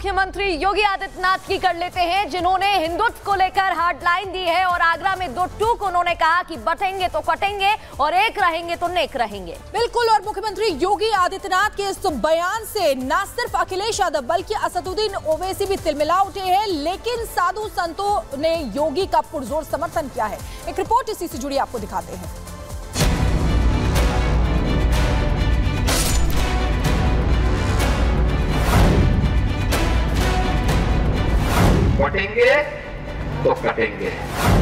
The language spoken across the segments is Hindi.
मुख्यमंत्री योगी आदित्यनाथ की कर लेते हैं, जिन्होंने हिंदुत्व को लेकर हार्ड लाइन दी है और आगरा में 2 टूक उन्होंने कहा कि बटेंगे तो कटेंगे और एक रहेंगे तो नेक रहेंगे। बिल्कुल, और मुख्यमंत्री योगी आदित्यनाथ के इस बयान से न सिर्फ अखिलेश यादव बल्कि असदुद्दीन ओवैसी भी तिलमिला उठे हैं, लेकिन साधु संतों ने योगी का पुरजोर समर्थन किया है। एक रिपोर्ट इसी से जुड़ी आपको दिखाते हैं। बटेंगे तो कटेंगे।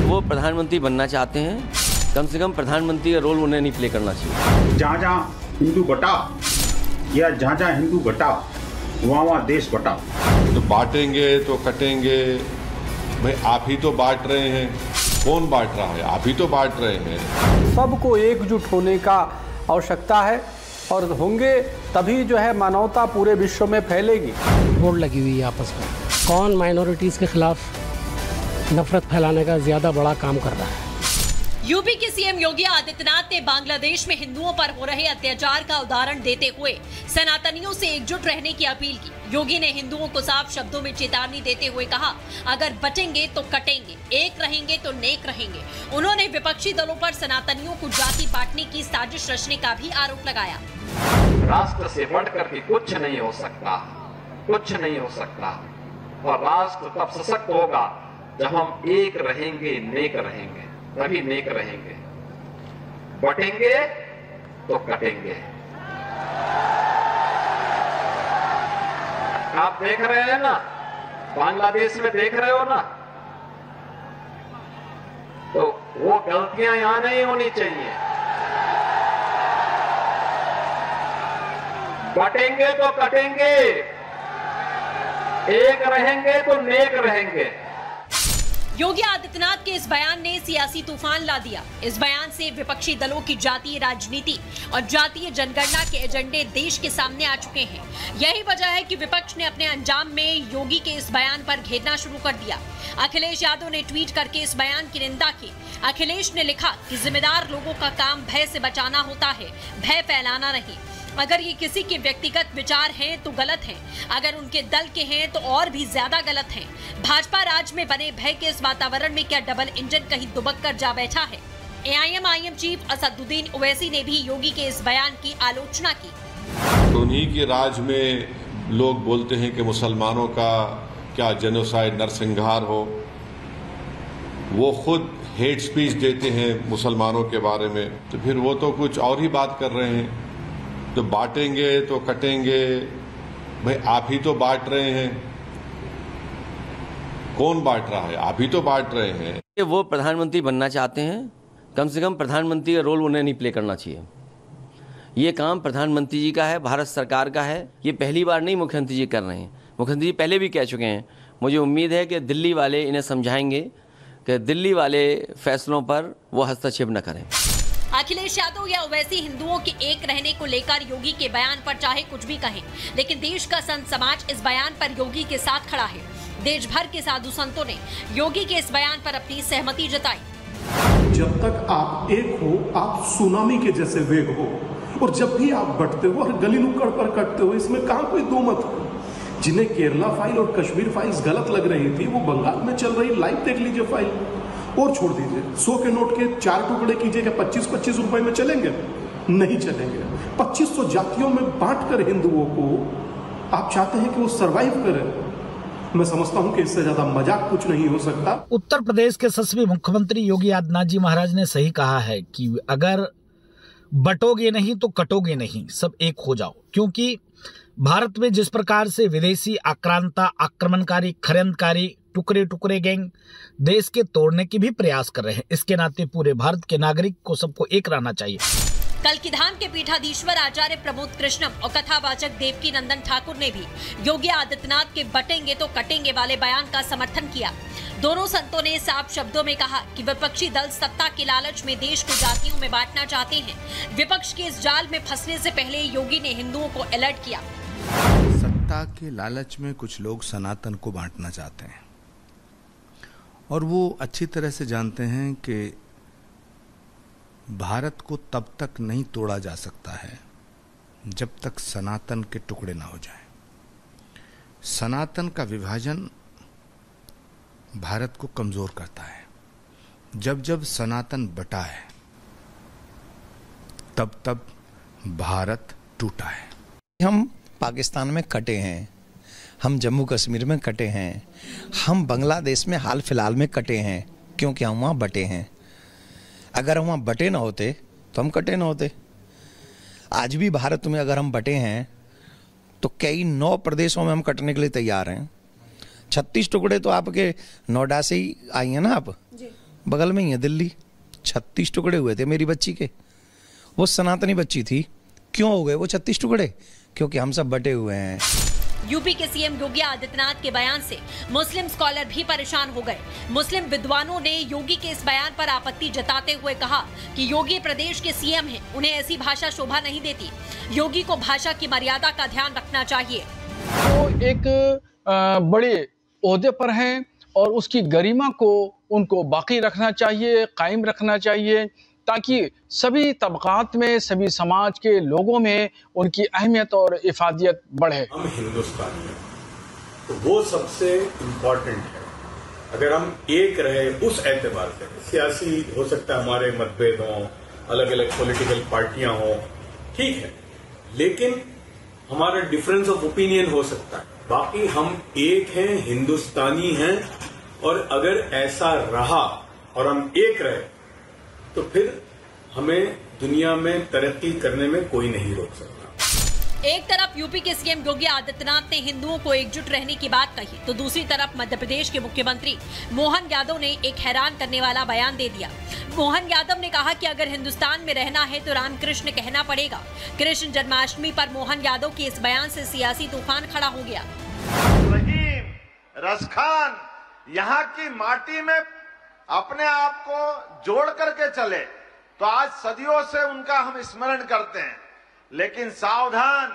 वो प्रधानमंत्री बनना चाहते हैं, कम से कम प्रधानमंत्री का रोल उन्हें नहीं प्ले करना चाहिए। जहाँ हिंदू बटा या जहाँ हिंदू बटा वहाँ देश बटा। तो बांटेंगे तो कटेंगे। भाई आप ही तो बांट रहे हैं, कौन बांट रहा है? आप ही तो बांट रहे हैं। सबको एकजुट होने का आवश्यकता है और होंगे तभी जो है मानवता पूरे विश्व में फैलेगी। होड़ लगी हुई है आपस में, कौन माइनॉरिटीज के खिलाफ नफरत फैलाने का ज्यादा बड़ा काम कर रहा है। यूपी के सीएम योगी आदित्यनाथ ने बांग्लादेश में हिंदुओं पर हो रहे अत्याचार का उदाहरण देते हुए सनातनियों से एकजुट रहने की अपील की। योगी ने हिंदुओं को साफ शब्दों में चेतावनी देते हुए कहा, अगर बटेंगे तो कटेंगे, एक रहेंगे तो नेक रहेंगे। उन्होंने विपक्षी दलों पर सनातनियों को जाति बांटने की साजिश रचने का भी आरोप लगाया। राष्ट्र से बढ़कर के कुछ नहीं हो सकता, कुछ नहीं हो सकता। और राष्ट्र तब सशक्त होगा जब हम एक रहेंगे, नेक रहेंगे, तभी नेक रहेंगे। बटेंगे तो कटेंगे। आप देख रहे हैं ना, बांग्लादेश में देख रहे हो ना, तो वो गलतियां यहां नहीं होनी चाहिए। बटेंगे तो कटेंगे, एक रहेंगे तो नेक रहेंगे। योगी आदित्यनाथ के इस बयान ने सियासी तूफान ला दिया। इस बयान से विपक्षी दलों की जातीय राजनीति और जातीय जनगणना के एजेंडे देश के सामने आ चुके हैं। यही वजह है कि विपक्ष ने अपने अंजाम में योगी के इस बयान पर घेरना शुरू कर दिया। अखिलेश यादव ने ट्वीट करके इस बयान की निंदा की। अखिलेश ने लिखा कि जिम्मेदार लोगों का काम भय से बचाना होता है, भय फैलाना नहीं। अगर ये किसी के व्यक्तिगत विचार हैं तो गलत हैं, अगर उनके दल के हैं तो और भी ज्यादा गलत हैं। भाजपा राज में बने भय के इस वातावरण में क्या डबल इंजन कहीं दुबक कर जा बैठा है? AIM चीफ असदुद्दीन ओवैसी ने भी योगी के इस बयान की आलोचना की। तो उन्हीं के राज में लोग बोलते हैं कि मुसलमानों का क्या जेनोसाइड नरसंहार हो। वो खुद हेट स्पीच देते हैं मुसलमानों के बारे में, तो फिर वो तो कुछ और ही बात कर रहे हैं। तो बांटेंगे तो कटेंगे। भाई आप ही तो बांट रहे हैं, कौन बांट रहा है? आप ही तो बांट रहे हैं। वो प्रधानमंत्री बनना चाहते हैं, कम से कम प्रधानमंत्री का रोल उन्हें नहीं प्ले करना चाहिए। ये काम प्रधानमंत्री जी का है, भारत सरकार का है। ये पहली बार नहीं मुख्यमंत्री जी कर रहे हैं, मुख्यमंत्री जी पहले भी कह चुके हैं। मुझे उम्मीद है कि दिल्ली वाले इन्हें समझाएंगे कि दिल्ली वाले फैसलों पर वो हस्तक्षेप न करें। अखिलेश यादव या ओवैसी हिंदुओं के एक रहने को लेकर योगी के बयान पर चाहे कुछ भी कहें, लेकिन देश का संत समाज इस बयान पर योगी के साथ खड़ा है। देश भर के साधु संतों ने योगी के इस बयान पर अपनी सहमति जताई। जब तक आप एक हो, आप सुनामी के जैसे वेग हो, और जब भी आप बढ़ते हो और गली नुक्कड़ पर कटते हो, इसमें कहां कोई दो मत हो। जिन्हें केरला फाइल और कश्मीर फाइल्स गलत लग रही थी, वो बंगाल में चल रही लाइव देख लीजिए फाइल। और छोड़ दीजिए, 100 के नोट के 4 टुकड़े कीजिए, क्या 25-25 रुपए में चलेंगे? नहीं चलेंगे। 2500 जातियों में बांटकर हिंदुओं को आप चाहते हैं कि वो सरवाइव करें। मैं समझता हूं कि इससे ज्यादा मजाक कुछ नहीं हो सकता। उत्तर प्रदेश के यशस्वी मुख्यमंत्री योगी आदित्यनाथ जी महाराज ने सही कहा है कि अगर बटोगे नहीं तो कटोगे नहीं, सब एक हो जाओ। क्योंकि भारत में जिस प्रकार से विदेशी आक्रांता, आक्रमणकारी, षड्यंत्रकारी टुकड़े टुकड़े गैंग देश के तोड़ने की भी प्रयास कर रहे हैं, इसके नाते पूरे भारत के नागरिक को सबको एक रहना चाहिए। कल्किधाम के पीठाधीश्वर आचार्य प्रमोद कृष्णम और कथावाचक देवकी नंदन ठाकुर ने भी योगी आदित्यनाथ के बटेंगे तो कटेंगे वाले बयान का समर्थन किया। दोनों संतों ने साफ शब्दों में कहा कि विपक्षी दल सत्ता के लालच में देश को जातियों में बांटना चाहते हैं। विपक्ष के इस जाल में फंसने से पहले योगी ने हिंदुओं को अलर्ट किया। सत्ता के लालच में कुछ लोग सनातन को बांटना चाहते हैं और वो अच्छी तरह से जानते हैं कि भारत को तब तक नहीं तोड़ा जा सकता है जब तक सनातन के टुकड़े ना हो जाए। सनातन का विभाजन भारत को कमजोर करता है। जब जब सनातन बटा है तब तब भारत टूटा है। हम पाकिस्तान में कटे हैं, हम जम्मू कश्मीर में कटे हैं, हम बांग्लादेश में हाल फिलहाल में कटे हैं, क्योंकि हम वहाँ बटे हैं। अगर हम वहाँ बटे ना होते तो हम कटे ना होते। आज भी भारत में अगर हम बटे हैं तो कई 9 प्रदेशों में हम कटने के लिए तैयार हैं। 36 टुकड़े तो आपके नोएडा से ही आई हैं ना, आप बगल में ही है दिल्ली। 36 टुकड़े हुए थे मेरी बच्ची के, वो सनातनी बच्ची थी। क्यों हो गए वो 36 टुकड़े? क्योंकि हम सब बटे हुए हैं। यूपी के सीएम योगी आदित्यनाथ के बयान से मुस्लिम स्कॉलर भी परेशान हो गए। मुस्लिम विद्वानों ने योगी के इस बयान पर आपत्ति जताते हुए कहा कि योगी प्रदेश के सीएम हैं, उन्हें ऐसी भाषा शोभा नहीं देती। योगी को भाषा की मर्यादा का ध्यान रखना चाहिए। वो एक बड़े ओहदे पर हैं और उसकी गरिमा को उनको बाकी रखना चाहिए, कायम रखना चाहिए, ताकि सभी तबकात में, सभी समाज के लोगों में उनकी अहमियत और इफादियत बढ़े। हम हिंदुस्तानी हैं तो वो सबसे इम्पोर्टेंट है। अगर हम एक रहे उस एतबार से, सियासी हो सकता है हमारे मतभेद हों, अलग अलग पॉलिटिकल पार्टियां हों, ठीक है, लेकिन हमारा डिफरेंस ऑफ ओपिनियन हो सकता है, बाकी हम एक हैं, हिंदुस्तानी हैं। और अगर ऐसा रहा और हम एक रहे तो फिर हमें दुनिया में तरक्की करने में कोई नहीं रोक सकता। एक तरफ यूपी के सीएम योगी आदित्यनाथ ने हिंदुओं को एकजुट रहने की बात कही, तो दूसरी तरफ मध्य प्रदेश के मुख्यमंत्री मोहन यादव ने एक हैरान करने वाला बयान दे दिया। मोहन यादव ने कहा कि अगर हिंदुस्तान में रहना है तो रामकृष्ण कहना पड़ेगा। कृष्ण जन्माष्टमी पर मोहन यादव के इस बयान से सियासी तूफान खड़ा हो गया। रहीम, रसखान यहाँ की माटी में अपने आप को जोड़ करके चले तो आज सदियों से उनका हम स्मरण करते हैं। लेकिन सावधान,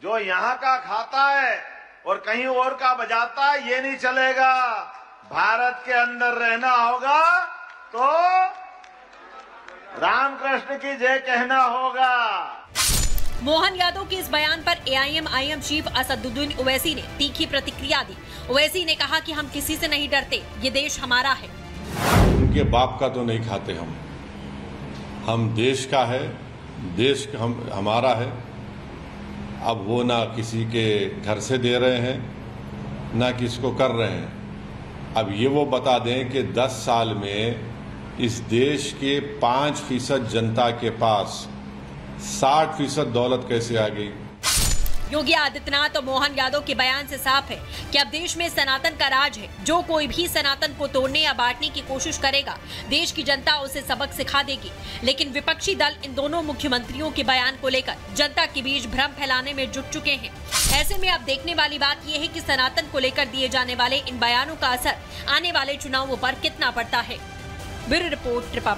जो यहाँ का खाता है और कहीं और का बजाता है, ये नहीं चलेगा। भारत के अंदर रहना होगा तो रामकृष्ण की जय कहना होगा। मोहन यादव के इस बयान पर AIM चीफ असदुद्दीन ओवैसी ने तीखी प्रतिक्रिया दी। ओवैसी ने कहा कि हम किसी से नहीं डरते, ये देश हमारा है। उनके बाप का तो नहीं खाते हम देश का है, देश हमारा है। अब वो ना किसी के घर से दे रहे हैं ना किसको कर रहे हैं। अब ये वो बता दें कि 10 साल में इस देश के 5% जनता के पास 60% दौलत कैसे आ गई। योगी आदित्यनाथ और मोहन यादव के बयान से साफ है कि अब देश में सनातन का राज है। जो कोई भी सनातन को तोड़ने या बांटने की कोशिश करेगा, देश की जनता उसे सबक सिखा देगी। लेकिन विपक्षी दल इन दोनों मुख्यमंत्रियों के बयान को लेकर जनता के बीच भ्रम फैलाने में जुट चुके हैं। ऐसे में अब देखने वाली बात यह है कि सनातन को लेकर दिए जाने वाले इन बयानों का असर आने वाले चुनावों पर कितना पड़ता है। Bureau report Republic.